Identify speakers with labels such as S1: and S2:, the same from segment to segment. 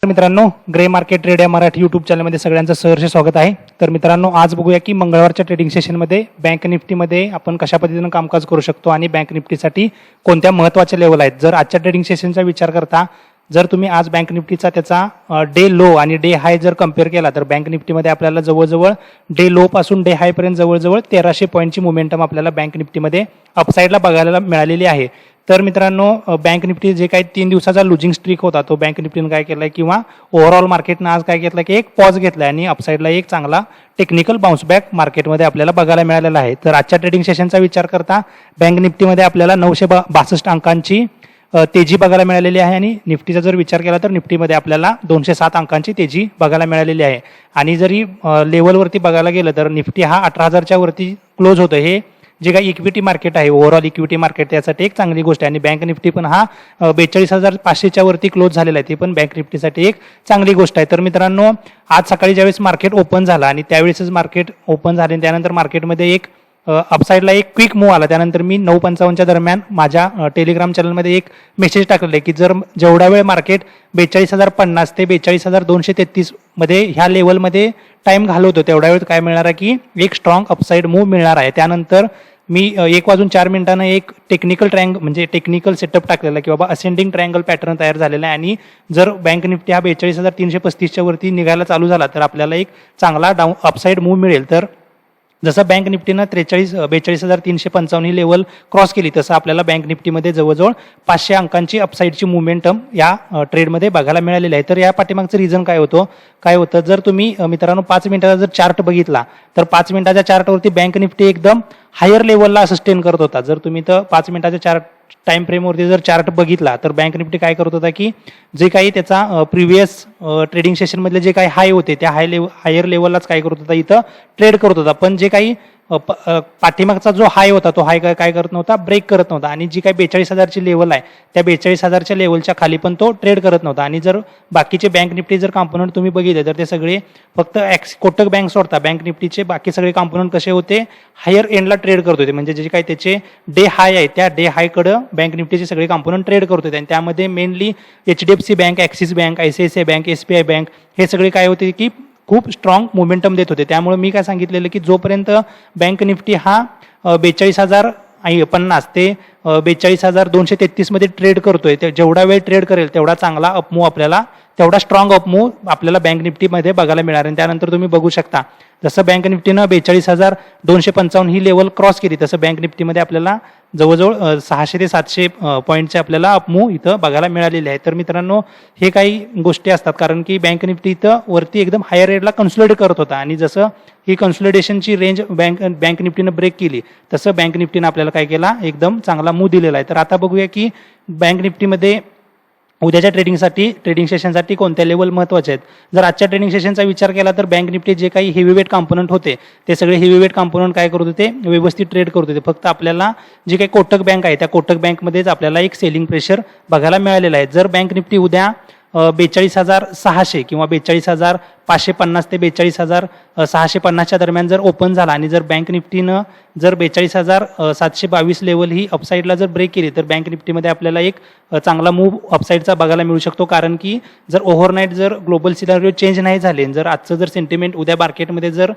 S1: तर मित्रांनो, grey market trade या मराठी यूट्यूब चॅनलमध्ये सगळ्यांचं सहर्ष स्वागत आहे. तर मित्रांनो, आज बघूया की मंगळवारच्या ट्रेडिंग सेशनमध्ये बँक निफ्टीमध्ये आपण कशा पद्धतीनं कामकाज करू शकतो आणि बँक निफ्टीसाठी कोणत्या महत्त्वाच्या लेवल आहेत. जर आजच्या ट्रेडिंग सेशनचा विचार करता जर तुम्ही आज बँक निफ्टीचा त्याचा डे लो आणि डे हाय जर कम्पेअर केला तर बँक निफ्टीमध्ये आपल्याला जवळजवळ डे लो पासून डे हायपर्यंत जवळजवळ 1300 पॉईंटची मोमेंटम आपल्याला बँक निफ्टीमध्ये अपसाईडला बघायला मिळालेली आहे. तर मित्रांनो, बँक निफ्टी जे काही 3 दिवसाचा लुजिंग स्ट्रीक होता तो बँक निफ्टीनं काय केलाय किंवा ओव्हरऑल मार्केटनं आज काय घेतलं की एक पॉज घेतलाय आणि अपसाईडला एक चांगला टेक्निकल बाउन्स बॅक मार्केटमध्ये आपल्याला बघायला मिळालेला आहे. तर आजच्या ट्रेडिंग सेशनचा विचार करता बँक निफ्टीमध्ये आपल्याला 962 अंकांची तेजी बघायला मिळालेली आहे आणि निफ्टीचा जर विचार केला तर निफ्टीमध्ये आपल्याला 207 अंकांची तेजी बघायला मिळालेली आहे. आणि जरी लेवलवरती बघायला गेलं तर निफ्टी हा 18,000च्या वरती क्लोज होतं. हे जे काही इक्विटी मार्केट आहे, ओव्हरऑल इक्विटी मार्केट, त्यासाठी एक चांगली गोष्ट आहे. आणि बँक निफ्टी पण हा 42,500च्या वरती क्लोज झालेला आहे, ती पण बँक निफ्टीसाठी एक चांगली गोष्ट आहे. तर मित्रांनो, आज सकाळी ज्यावेळेस मार्केट ओपन झाला आणि त्यावेळेसच मार्केट ओपन झाले आणि त्यानंतर मार्केटमध्ये एक अपसाईडला एक क्विक मूव्ह आला. त्यानंतर मी 9:55च्या दरम्यान माझ्या टेलिग्राम चॅनलमध्ये एक मेसेज टाकलेला आहे की जर जेवढा वेळ मार्केट 42,050 ते 42,233 मध्ये ह्या लेवलमध्ये टाइम घालवतो तेवढ्या वेळ काय मिळणार आहे की एक स्ट्रॉंग अपसाईड मूव्ह मिळणार आहे. त्यानंतर मी 1:04 एक टेक्निकल म्हणजे टेक्निकल सेटअप टाकलेला की बाबा असेंडिंग ट्रायंगल पॅटर्न तयार झालेला आहे आणि जर बँक निफ्टी हा 42,335च्या वरती निघायला चालू झाला तर आपल्याला एक चांगला डाऊन अपसाईड मूव्ह मिळेल. तर जसं बँक निफ्टीनं 42,355 ही लेवल क्रॉस केली तसं आपल्याला बँक निफ्टीमध्ये जवळजवळ 500 अंकांची अपसाईडची मुवमेंटम या ट्रेडमध्ये बघायला मिळालेली आहे. तर या पाठीमागचं रिझन काय होतं जर तुम्ही मित्रांनो 5 मिनिटाचा जर चार्ट बघितला तर 5 मिनिटाच्या चार्टवरती बँक निफ्टी एकदम हायर लेवलला सस्टेन करत होता. जर तुम्ही तर 5 मिनिटाच्या चार्ट टाइम फ्रेमवरती जर चार्ट बघितला तर बँक निफ्टी काय करत होता की जे काही त्याचा प्रिव्हियस ट्रेडिंग सेशनमधले जे काही हाय होते त्या हायर लेवललाच काय करत होता, इथं ट्रेड करत होता. पण जे काही पाठीमागचा जो हाय होता तो हाय काय करत नव्हता, ब्रेक करत नव्हता. आणि जी काही 42,000ची लेवल आहे त्या 42,000च्या लेवलच्या खाली पण तो ट्रेड करत नव्हता. आणि जर बाकीचे बँक निफ्टी जर कॉम्पोनंट तुम्ही बघितले तर ते सगळे फक्त कोटक बँक सोडता बँक निफ्टीचे बाकी सगळे कॉम्पोनंट कसे होते, हायर एंडला ट्रेड करत होते. म्हणजे जे काही त्याचे डे हाय आहे त्या डे हायकडं बँक निफ्टीचे सगळे कॉम्पोनंट ट्रेड करत होते. आणि त्यामध्ये mainly HDFC bank, axis bank, ICICI bank, SBI bank हे सगळे काय होते की खूप स्ट्रॉंग मोमेंटम देत होते. त्यामुळे मी काय सांगितलेलं की जोपर्यंत बँक निफ्टी हा 42,050 ते 42,233 मध्ये ट्रेड करतोय ते जेवढा वेळ ट्रेड करेल तेवढा चांगला अपमूव्ह आपल्याला, तेवढा स्ट्रॉंग अपमूव्ह आपल्याला बँक निफ्टीमध्ये बघायला मिळणार. आणि त्यानंतर तुम्ही बघू शकता जसं बँक निफ्टीनं 42,255 ही लेवल क्रॉस केली तसं बँक निफ्टीमध्ये आपल्याला जवळजवळ 600 ते 700 पॉईंटचे आपल्याला अपमूव्ह इथं बघायला मिळालेले आहे. तर मित्रांनो, हे काही गोष्टी असतात कारण की बँक निफ्टी इथं वरती एकदम हायर रेटला कन्सोलिडेट करत होता आणि जसं ही कन्सोलिडेशनची रेंज बँक निफ्टीनं ब्रेक केली तसं बँक निफ्टीनं आपल्याला काय केला, एकदम चांगला मूव्ह दिलेला आहे. तर आता बघूया की बँक निफ्टीमध्ये उद्याच्या ट्रेडिंग सेशनसाठी कोणत्या लेवल महत्त्वाचे आहेत. जर आजच्या ट्रेडिंग सेशनचा विचार केला तर बँक निफ्टी जे काही हेवीवेट कॉम्पोनंट होते ते सगळे हेवीवेट कॉम्पोनंट काय करत होते, व्यवस्थित ट्रेड करत होते. फक्त आपल्याला जी काही कोटक बँक आहे त्या कोटक बँकमध्येच आपल्याला एक सेलिंग प्रेशर बघायला मिळालेला आहे. जर बँक निफ्टी उद्या 42,600 किंवा 42,550 ते 42,650च्या दरम्यान जर ओपन झाला आणि जर बँक निफ्टीनं जर 42,722 लेवल ही अपसाईडला जर ब्रेक केली तर बँक निफ्टीमध्ये आपल्याला एक चांगला मूव्ह अपसाईडचा बघायला मिळू शकतो. कारण की जर ओव्हरनाईट जर ग्लोबल सिनारिओ चेंज नाही झाले, जर आजचं जर सेंटिमेंट उद्या मार्केटमध्ये जर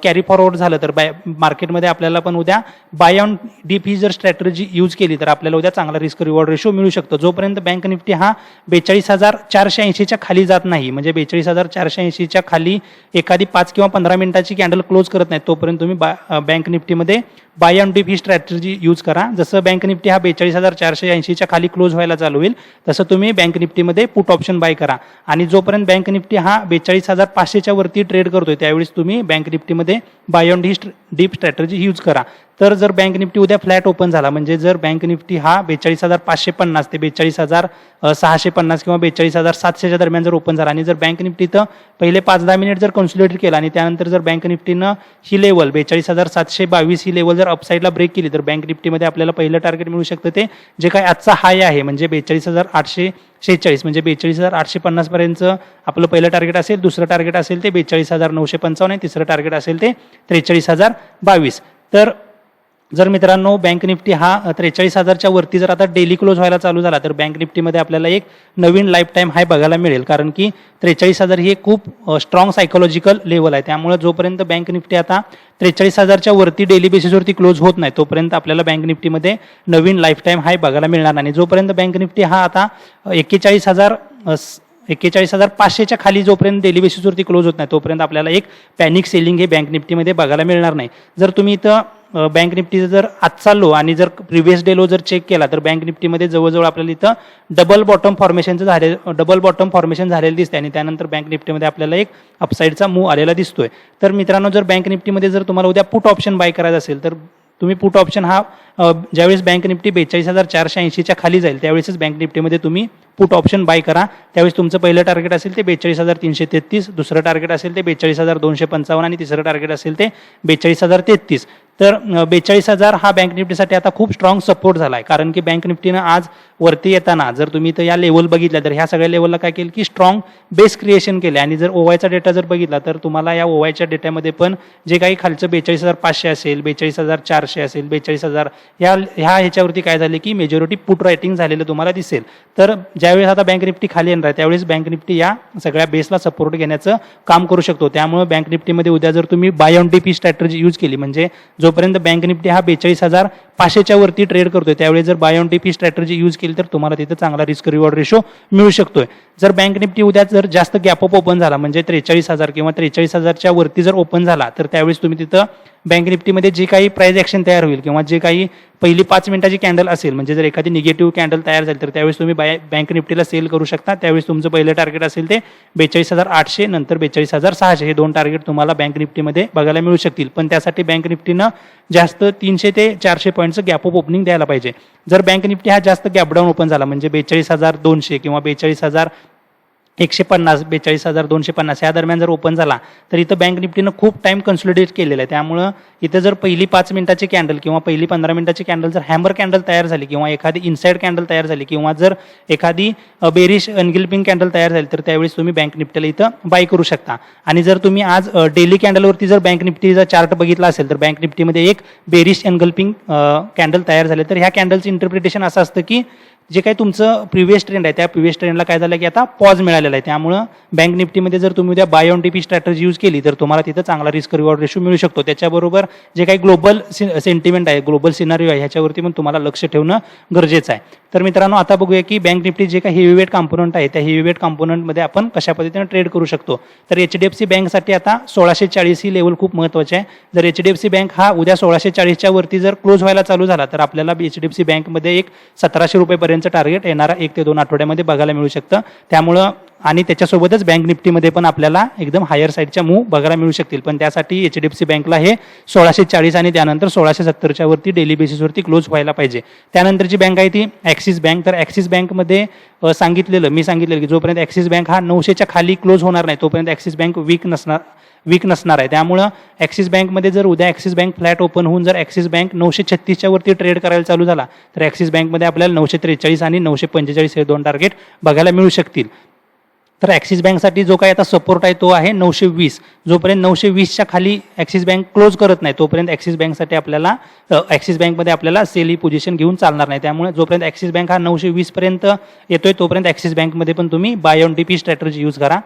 S1: कॅरी फॉरवर्ड झालं तर मार्केटमध्ये आपल्याला पण उद्या बाय ऑन डीप ही जर स्ट्रॅटेजी यूज केली तर आपल्याला उद्या चांगला रिस्क रिवॉर्ड रेशो मिळू शकतो. जोपर्यंत बँक निफ्टी हा 42,480च्या खाली जात नाही, म्हणजे 42,480च्या खाली एखादी 5 किंवा 15 मिनिटाची कॅन्डल क्लोज करत नाही तोपर्यंत तुम्ही बँक निफ्टीमध्ये बाय ऑन डीप ही स्ट्रॅटेजी यूज करा. जसं बँक निफ्टी हा 42,480च्या खाली क्लोज व्हायला चालू होईल तसं तुम्ही बँक निफ्टीमध्ये पुट ऑप्शन बाय करा. आणि जोपर्यंत बँक निफ्टी हा 42,500च्या वरती ट्रेड करतोय त्यावेळेस तुम्ही बँक निफ्टीमध्ये buy on dip strategy use करा. तर जर बँक निफ्टी उद्या फ्लॅट ओपन झाला, म्हणजे जर बँक निफ्टी हा 42,550 ते 42,650 किंवा 42,700च्या दरम्यान जर ओपन झाला आणि जर बँक निफ्टी तर पहिले 5-10 मिनिट जर कन्सोलिडेट केला आणि त्यानंतर जर बँक निफ्टीनं ही लेवल 42,722 ही लेवल जर अपसाईडला ब्रेक केली तर बँक निफ्टीमध्ये आपल्याला पहिलं टार्गेट मिळू शकतं ते जे काय आजचा हाय आहे म्हणजे 42,846 म्हणजे 42,850 पर्यंत आपलं पहिलं टार्गेट असेल. दुसरं टार्गेट असेल ते 42,955 आणि तिसरं टार्गेट असेल ते 43,022. तर जर मित्रांनो बँक निफ्टी हा 43,000च्या वरती जर आता डेली क्लोज व्हायला चालू झाला तर बँक निफ्टीमध्ये आपल्याला एक नवीन लाईफ टाईम हाय बघायला मिळेल, कारण की 43,000 ही एक खूप स्ट्रॉंग सायकोलॉजिकल लेवल आहे. त्यामुळे जोपर्यंत बँक निफ्टी आता 43,000च्या वरती डेली बेसिसवरती क्लोज होत नाही तोपर्यंत आपल्याला बँक निफ्टीमध्ये नवीन लाईफ टाईम हाय बघायला मिळणार नाही. जोपर्यंत बँक निफ्टी हा आता 41,500च्या खाली जोपर्यंत डेली बेसिसवरती क्लोज होत नाही तोपर्यंत आपल्याला एक पॅनिक सेलिंग हे बँक निफ्टीमध्ये बघायला मिळणार नाही. जर तुम्ही इथं बँक निफ्टीचं जर आज चाललो आणि जर प्रिव्हियस डे लो जर चेक केला तर बँक निफ्टीमध्ये जवळजवळ आपल्याला इथं डबल बॉटम फॉर्मेशन झालेलं दिसते आणि त्यानंतर बँक निफ्टीमध्ये आपल्याला एक अपसाईडचा मूव्ह आलेला दिसतोय. तर मित्रांनो जर बँक निफ्टीमध्ये जर तुम्हाला उद्या पुट ऑप्शन बाय करायचा असेल तर तुम्ही पुट ऑप्शन हा ज्यावेळेस बँक निफ्टी 42,480च्या खाली जाईल त्यावेळेसच बँक निफ्टीमध्ये तुम्ही पुट ऑप्शन बाय करा. त्यावेळेस तुमचं पहिलं टार्गेट असेल ते 42,333, दुसरं टार्गेट असेल ते 42,255 आणि तिसरं टार्गेट असेल ते 42,033. तर 42,000 हा बँक निफ्टीसाठी आता खूप स्ट्रॉंग सपोर्ट झाला आहे, कारण की बँक निफ्टीनं आज वरती येताना जर तुम्ही तर या लेवल बघितल्या तर ह्या सगळ्या लेवलला काय केलं की स्ट्रॉंग बेस क्रिएशन केले आणि जर ओवायचा डेटा जर बघितला तर तुम्हाला या ओवायच्या डेटामध्ये पण जे काही खालचं 42,500 असेल, 42,400 असेल, 42,000 ह्याच्यावरती काय झाले की मेजॉरिटी पुट रायटिंग झालेलं तुम्हाला दिसेल. तर ज्यावेळेस आता बँक निफ्टी खाली येणार आहे त्यावेळेस बँक निफ्टी या सगळ्या बेसला सपोर्ट घेण्याचं काम करू शकतो. त्यामुळे बँक निफ्टीमध्ये उद्या जर तुम्ही buy on dip strategy use केली म्हणजे जोपर्यंत बँक निफ्टी हा 42,500च्या वरती ट्रेड करतोय त्यावेळी जर buy on dip strategy use केली तर तुम्हाला तिथं चांगला रिस्क रिवॉर्ड रेशो मिळू शकतोय. जर बँक निफ्टी उद्या जर जास्त गॅप अप ओपन झाला म्हणजे 43,000 किंवा 43,000च्या वरती जर ओपन झाला तर त्यावेळेस तुम्ही तिथं बँक निफ्टीमध्ये जे काही प्राइस ॲक्शन तयार होईल किंवा जे काही पहिली 5 मिनिटाची कॅन्डल असेल म्हणजे जर एखादी निगेटिव्ह कॅन्डल तयार झाली तर त्यावेळेस तुम्ही बँक निफ्टीला सेल करू शकता. त्यावेळेस तुमचं पहिलं टार्गेट असेल ते 42,800 नंतर 42,600 हे दोन टार्गेट तुम्हाला बँक निफ्टीमध्ये बघायला मिळू शकतील. पण त्यासाठी बँक निफ्टीनं जास्त 300 ते 400 पॉईंटचं गॅप अप ओपनिंग द्यायला पाहिजे. जर बँक निफ्टी हा जास्त गॅप डाऊन ओपन झाला म्हणजे 42,200 किंवा 42,150, 42,250 या दरम्यान जर ओपन झाला तर इथं बँक निफ्टीनं खूप टाइम कन्सोलिडेट केलेलं आहे. त्यामुळं इथं जर पहिली 5 मिनिटाची कॅन्डल किंवा पहिली 15 मिनिटाची कॅन्डल जर हॅमर कॅन्डल तयार झाली किंवा एखादी इनसाइड कॅन्डल तयार झाली किंवा जर एखादी बेरिश अनगिल्पिंग कॅन्डल तयार झाली तर त्यावेळेस तुम्ही बँक निफ्टीला इथं बाय करू शकता. आणि जर तुम्ही आज डेली कॅन्डलवरती जर बँक निफ्टीचा चार्ट बघितला असेल तर बँक निफ्टीमध्ये एक बेरिश अनगल्पिंग कॅन्डल तयार झाले तर ह्या कॅन्डलचं इंटरप्रिटेशन असं असतं की जे काही तुमचं प्रिव्हियस ट्रेंड आहे त्या प्रिव्हियस ट्रेंडला काय झालं की आता पॉज मिळालेला आहे. त्यामुळं बँक निफ्टीमध्ये जर तुम्ही उद्या buy on dip strategy use केली तर तुम्हाला तिथं चांगला रिस्क रिवॉर्ड रेशो मिळू शकतो. त्याच्याबरोबर जे काही ग्लोबल सेंटिमेंट आहे, ग्लोबल सिनारिओ आहे ह्याच्यावरती पण तुम्हाला लक्ष ठेवणं गरजेचं आहे. तर मित्रांनो आता बघूया की बँक निफ्टी जे काही हेवी वेट कॉम्पोनंट आहे त्या हेवी वेट कॉम्पोनंटमध्ये आपण कशा पद्धतीने ट्रेड करू शकतो. तर HDFC बँकसाठी आता 1640 ही लेवल खूप महत्त्वाचे आहे. जर HDFC बँक हा उद्या 1640च्या वरती जर क्लोज व्हायला चालू झाला तर आपल्याला HDFC बँकमध्ये एक 1700 रुपयेपर्यंतचं टार्गेट येणारा 1 ते 2 आठवड्यामध्ये बघायला मिळू शकतं. त्यामुळं आणि त्याच्यासोबतच बँक निफ्टीमध्ये पण आपल्याला एकदम हायर साईडच्या मूव्ह बघायला मिळू शकतील. पण त्यासाठी HDFC बँकला हे 1640 आणि त्यानंतर 1670च्या वरती डेली बेसिसवरती क्लोज व्हायला पाहिजे. त्यानंतरची बँक आहे ती ॲक्सिस बँक. तर ॲक्सिस बँकमध्ये मी सांगितलेलं की जोपर्यंत ॲक्सिस बँक हा 900च्या खाली क्लोज होणार नाही तोपर्यंत ॲक्सिस बँक वीक नसणार आहे. त्यामुळं ॲक्सिस बँकमध्ये जर उद्या ॲक्सिस बँक फ्लॅट ओपन होऊन जर ॲक्सिस बँक 936च्या वरती ट्रेड करायला चालू झाला तर ॲक्सिस बँकमध्ये आपल्याला 943 आणि 945 हे दोन टार्गेट बघायला मिळू शकतील. तर ॲक्सिस बँकसाठी जो काही आता सपोर्ट आहे तो आहे 920. जोपर्यंत 920च्या खाली ॲक्सिस बँक क्लोज करत नाही तोपर्यंत ॲक्सिस बँकसाठी आपल्याला ॲक्सिस बँकमध्ये आपल्याला सेल ही पोझिशन घेऊन चालणार नाही. त्यामुळे जोपर्यंत ॲक्सिस बँक हा 920 पर्यंत येतोय तोपर्यंत ॲक्सिस बँकमध्ये पण तुम्ही buy on dip strategy use करा.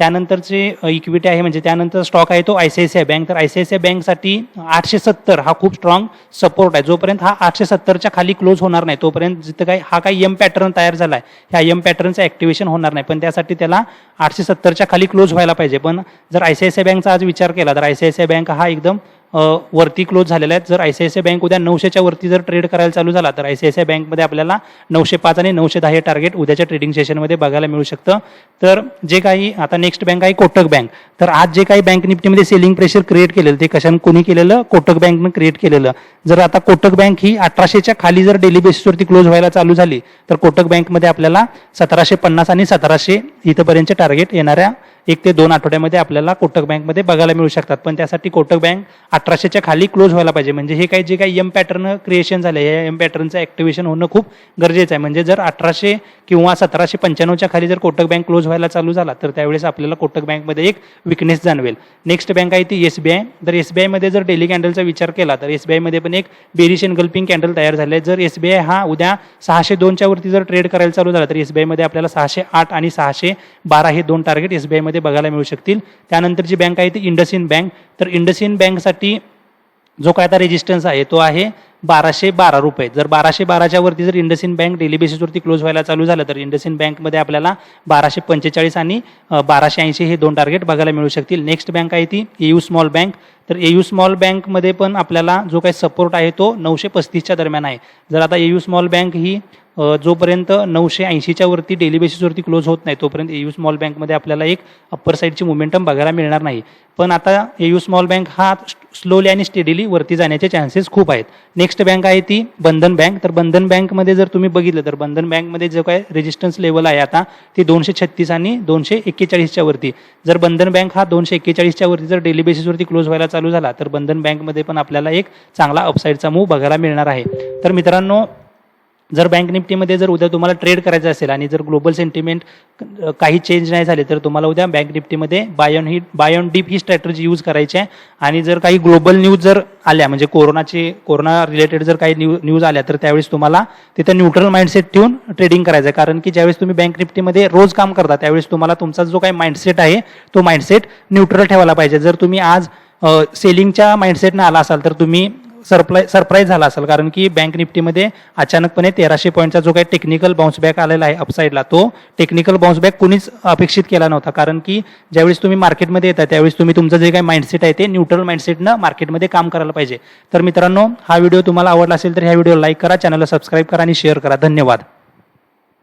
S1: त्यानंतरचे इक्विटी आहे म्हणजे त्यानंतर स्टॉक आहे तो ICICI बँक. तर ICICI बँकसाठी 870 हा खूप स्ट्रॉंग सपोर्ट आहे. जोपर्यंत हा 870च्या खाली क्लोज होणार नाही तोपर्यंत जिथं काही एम पॅटर्न तयार झाला आहे ह्या एम पॅटर्नचं ॲक्टिव्हेशन होणार नाही. पण त्यासाठी त्याला 870च्या खाली क्लोज व्हायला पाहिजे. पण जर ICICI बँकचा आज विचार केला तर ICICI बँक हा एकदम वरती क्लोज झालेला आहे. जर ICICI बँक उद्या 900च्या वरती जर ट्रेड करायला चालू झाला तर ICICI बँकमध्ये आपल्याला 905 आणि 910 हे टार्गेट उद्याच्या ट्रेडिंग सेशनमध्ये बघायला मिळू शकतं. तर जे काही आता नेक्स्ट बँक आहे कोटक बँक. तर आज जे काही बँक निफ्टीमध्ये सेलिंग प्रेशर क्रिएट केलेलं ते कशाने कोणी केलेलं, कोटक बँकनं क्रिएट केलेलं. जर आता कोटक बँक ही 1800च्या खाली जर डेली बेसिसवरती क्लोज व्हायला चालू झाली तर कोटक बँकमध्ये आपल्याला 1750 आणि 1700 इथंपर्यंतचे टार्गेट येणाऱ्या 1 ते 2 आठवड्यामध्ये आपल्याला कोटक बँकमध्ये बघायला मिळू शकतात. पण त्यासाठी कोटक बँक 1800च्या खाली क्लोज व्हायला पाहिजे. म्हणजे हे जे काही एम पॅटर्न क्रिएशन झाले, या एम पॅटर्नचं ॲक्टिव्हेशन होणं खूप गरजेचं आहे. म्हणजे जर 1800 किंवा 1795च्या खाली जर कोटक बँक क्लोज व्हायला चालू झाला तर त्यावेळेस आपल्याला कोटक बँकमध्ये एक विकनेस जाणवेल. नेक्स्ट बँक आहे ती SBI. तर SBIमध्ये जर डेली कॅन्डलचा विचार केला तर SBIमध्ये पण एक बेरिश एनगल्पिंग कॅन्डल तयार झाले आहे. जर SBI हा उद्या 602च्या वरती जर ट्रेड करायला चालू झाला तर SBIमध्ये आपल्याला 608 आणि 612 हे 2 टार्गेट SBIमध्ये बघायला मिळू शकतील. त्यानंतरची बँक आहे ती इंडसइंड बँक. तर इंडसइंड बँकसाठी जो काय आता रेजिस्टन्स आहे तो आहे 1212 रुपये. जर 1212च्या वरती जर इंडसइंड बँक डेली बेसिसवरती क्लोज व्हायला चालू झालं तर इंडसइंड बँकमध्ये आपल्याला 1245 आणि 1280 हे 2 टार्गेट बघायला मिळू शकतील. नेक्स्ट बँक आहे ती AU स्मॉल बँक. तर AU स्मॉल बँकमध्ये पण आपल्याला जो काही सपोर्ट आहे तो 935च्या दरम्यान आहे. जर आता AU स्मॉल बँक ही जोपर्यंत 980च्या वरती डेली बेसिसवरती क्लोज होत नाही तोपर्यंत AU स्मॉल बँकमध्ये आपल्याला एक अप्पर साईडची मोमेंटम बघायला मिळणार नाही. पण आता AU स्मॉल बँक हा स्लोली आणि स्टेडीली वरती जाण्याचे चान्सेस खूप आहेत. नेक्स्ट बँक आहे ती बंधन बँक. तर बंधन बँकमध्ये जर तुम्ही बघितलं तर बंधन बँकमध्ये जो काय रेजिस्टन्स लेवल आहे आता ती 236 आणि 241च्या वरती. जर बंधन बँक हा 241च्या वरती जर डेली बेसिसवरती क्लोज व्हायला चालू झाला तर बंधन बँकमध्ये पण आपल्याला एक चांगला अपसाईडचा मूव्ह बघायला मिळणार आहे. तर मित्रांनो, जर बँक निफ्टीमध्ये जर उद्या तुम्हाला ट्रेड करायचं असेल आणि जर ग्लोबल सेंटिमेंट काही चेंज नाही झाले तर तुम्हाला उद्या बँक निफ्टीमध्ये बाय ऑन डीप ही स्ट्रॅटेजी यूज करायची आहे. आणि जर काही ग्लोबल न्यूज जर आल्या म्हणजे कोरोना रिलेटेड जर काही न्यूज आल्या तर त्यावेळेस तुम्हाला तिथे न्यूट्रल माइंडसेट ठेवून ट्रेडिंग करायचं आहे. कारण की ज्यावेळेस तुम्ही बँक निफ्टीमध्ये रोज काम करता त्यावेळेस तुम्हाला तुमचा जो काही माइंडसेट आहे तो माइंडसेट न्यूट्रल ठेवायला पाहिजे. जर तुम्ही आज सेलिंगच्या माइंडसेटनं आला असाल तर तुम्ही सरप्राईज झाला असेल. कारण की बँक निफ्टीमध्ये अचानकपणे 1300 पॉईंटचा जो काही टेक्निकल बाउन्स बॅक आलेला आहे अपसाईडला तो टेक्निकल बाउन्स बॅक कुणीच अपेक्षित केला नव्हता. कारण की ज्यावेळेस तुम्ही मार्केटमध्ये येता त्यावेळेस तुम्ही तुमचं जे काही माइंडसेट आहे ते न्यूट्रल माइंडसेटनं मार्केटमध्ये काम करायला पाहिजे. तर मित्रांनो, हा व्हिडिओ तुम्हाला आवडला असेल तर ह्या व्हिडिओ लाईक करा, चॅनलला सबस्क्राईब करा आणि शेअर करा. धन्यवाद.